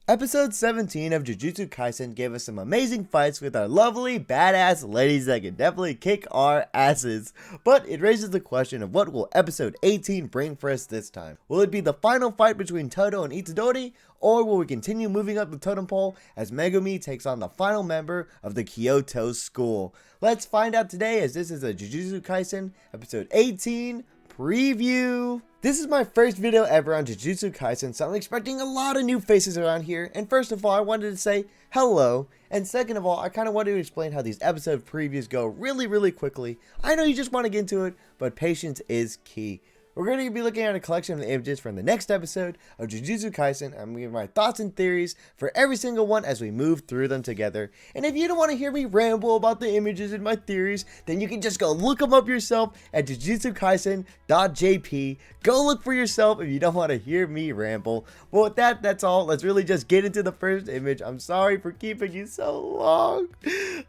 Episode 17 of Jujutsu Kaisen gave us some amazing fights with our lovely, badass ladies that can definitely kick our asses. But it raises the question of what will episode 18 bring for us this time? Will it be the final fight between Todo and Itadori? Or will we continue moving up the totem pole as Megumi takes on the final member of the Kyoto school? Let's find out today, as this is a Jujutsu Kaisen episode 18 preview. This is my first video ever on Jujutsu Kaisen, so I'm expecting a lot of new faces around here. And first of all, I wanted to say hello. And second of all, I kind of wanted to explain how these episode previews go really quickly. I know you just want to get into it, but patience is key. We're going to be looking at a collection of images from the next episode of Jujutsu Kaisen. I'm going to give my thoughts and theories for every single one as we move through them together. And if you don't want to hear me ramble about the images and my theories, then you can just go look them up yourself at jujutsukaisen.jp. Go look for yourself if you don't want to hear me ramble. Well, with that, that's all. Let's really just get into the first image. I'm sorry for keeping you so long.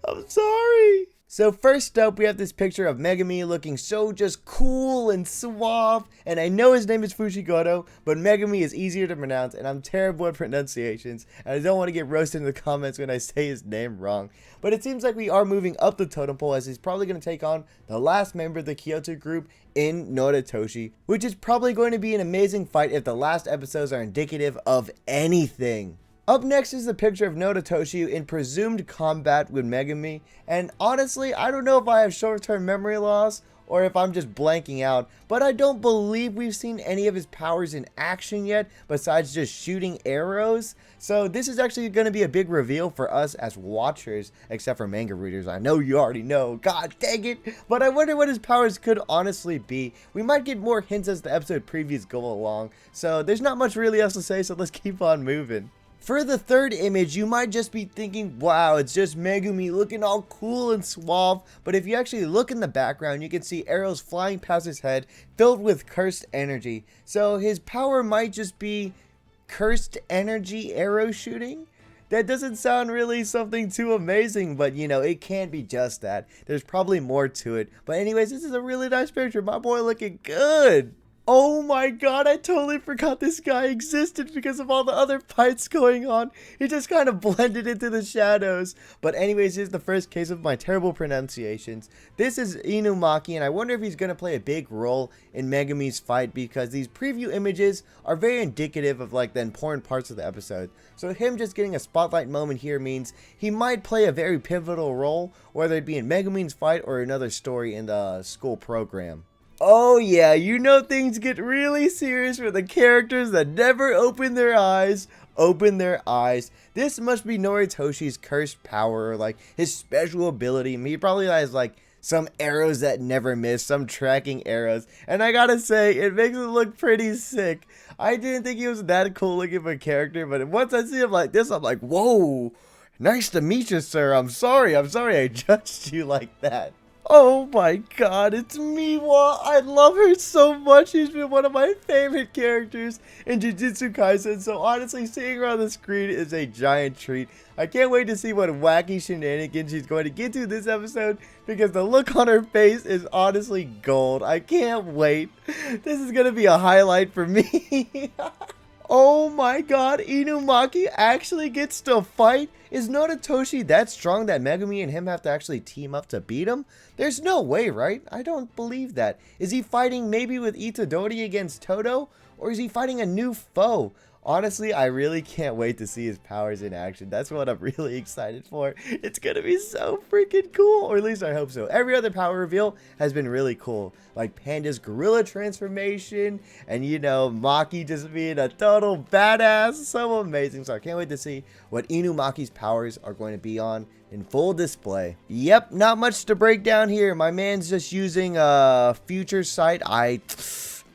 I'm sorry. So first up, we have this picture of Megumi looking so just cool and suave, and I know his name is Fushiguro, but Megumi is easier to pronounce, and I'm terrible at pronunciations, and I don't want to get roasted in the comments when I say his name wrong. But it seems like we are moving up the totem pole, as he's probably going to take on the last member of the Kyoto group in Noritoshi, which is probably going to be an amazing fight if the last episodes are indicative of anything. Up next is the picture of Noritoshi in presumed combat with Megumi, and honestly, I don't know if I have short-term memory loss or if I'm just blanking out, but I don't believe we've seen any of his powers in action yet besides just shooting arrows. So this is actually going to be a big reveal for us as watchers, except for manga readers. I know you already know, god dang it, but I wonder what his powers could honestly be. We might get more hints as the episode previews go along, so there's not much really else to say, so let's keep on moving. For the third image, you might just be thinking, wow, it's just Megumi looking all cool and suave, but if you actually look in the background, you can see arrows flying past his head filled with cursed energy. So his power might just be cursed energy arrow shooting? That doesn't sound really something too amazing, but you know, it can't be just that. There's probably more to it. But anyways, this is a really nice picture. My boy looking good. Oh my god, I totally forgot this guy existed because of all the other fights going on. He just kind of blended into the shadows. But anyways, here's the first case of my terrible pronunciations. This is Inumaki, and I wonder if he's going to play a big role in Megumi's fight, because these preview images are very indicative of like the important parts of the episode. So him just getting a spotlight moment here means he might play a very pivotal role, whether it be in Megumi's fight or another story in the school program. Oh yeah, you know things get really serious for the characters that never open their eyes. This must be Noritoshi's cursed power, or like his special ability. He probably has like some arrows that never miss, some tracking arrows. And I gotta say, it makes it look pretty sick. I didn't think he was that cool looking of a character, but once I see him like this, I'm like, whoa, nice to meet you, sir. I'm sorry I judged you like that. Oh my god, it's Miwa. I love her so much. She's been one of my favorite characters in Jujutsu Kaisen, so honestly, seeing her on the screen is a giant treat. I can't wait to see what wacky shenanigans she's going to get to this episode, because the look on her face is honestly gold. I can't wait. This is going to be a highlight for me. Oh my god, Inumaki actually gets to fight? Is Noritoshi that strong that Megumi and him have to actually team up to beat him? There's no way, right? I don't believe that. Is he fighting maybe with Itadori against Todo? Or is he fighting a new foe? Honestly, I really can't wait to see his powers in action. That's what I'm really excited for. It's gonna be so freaking cool, or at least I hope so. Every other power reveal has been really cool, like Panda's gorilla transformation, and you know, Maki just being a total badass. So amazing. So I can't wait to see what Inumaki's powers are going to be on in full display. Yep, not much to break down here. My man's just using future sight.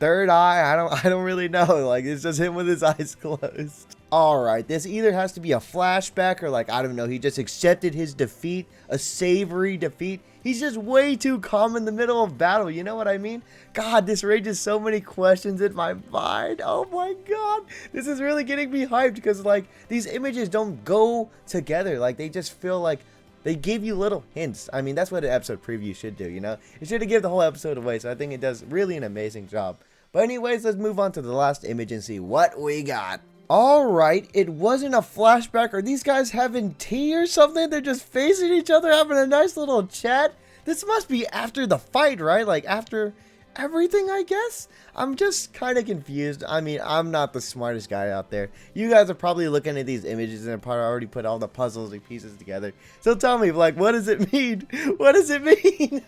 Third eye, I don't really know. Like, it's just him with his eyes closed. Alright, this either has to be a flashback or like, I don't know, he just accepted his defeat, a savory defeat. He's just way too calm in the middle of battle, you know what I mean? God, this raises so many questions in my mind. Oh my god, this is really getting me hyped, because like, these images don't go together. Like, they just feel like they give you little hints. I mean, that's what an episode preview should do, you know? It should give the whole episode away, so I think it does really an amazing job. But anyways, let's move on to the last image and see what we got. Alright, it wasn't a flashback. Are these guys having tea or something? They're just facing each other, having a nice little chat. This must be after the fight, right? Like after everything, I guess? I'm just kind of confused. I mean, I'm not the smartest guy out there. You guys are probably looking at these images and have probably already put all the puzzles and pieces together. So tell me, like, what does it mean? What does it mean?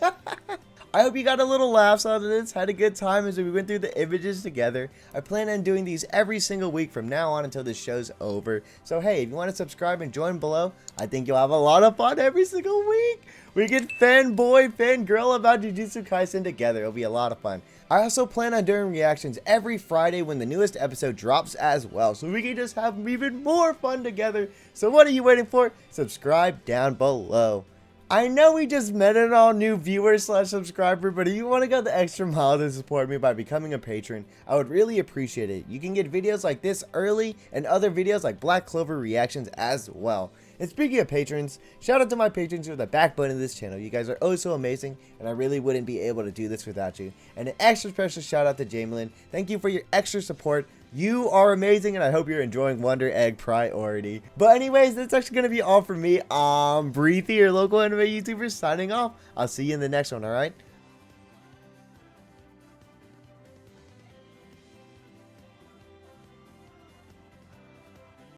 I hope you got a little laughs out of this, had a good time as we went through the images together. I plan on doing these every single week from now on until this show's over. So hey, if you want to subscribe and join below, I think you'll have a lot of fun every single week. We can fanboy, fangirl about Jujutsu Kaisen together. It'll be a lot of fun. I also plan on doing reactions every Friday when the newest episode drops as well, so we can just have even more fun together. So what are you waiting for? Subscribe down below. I know we just met an all new viewer / subscriber, but if you want to go the extra mile to support me by becoming a patron, I would really appreciate it. You can get videos like this early and other videos like Black Clover reactions as well. And speaking of patrons, shout out to my patrons who are the backbone of this channel. You guys are oh so amazing, and I really wouldn't be able to do this without you. And an extra special shout out to Jamelin. Thank you for your extra support. You are amazing, and I hope you're enjoying Wonder Egg Priority. But anyways, that's actually going to be all for me. BriThi, your local anime YouTuber, signing off. I'll see you in the next one, alright?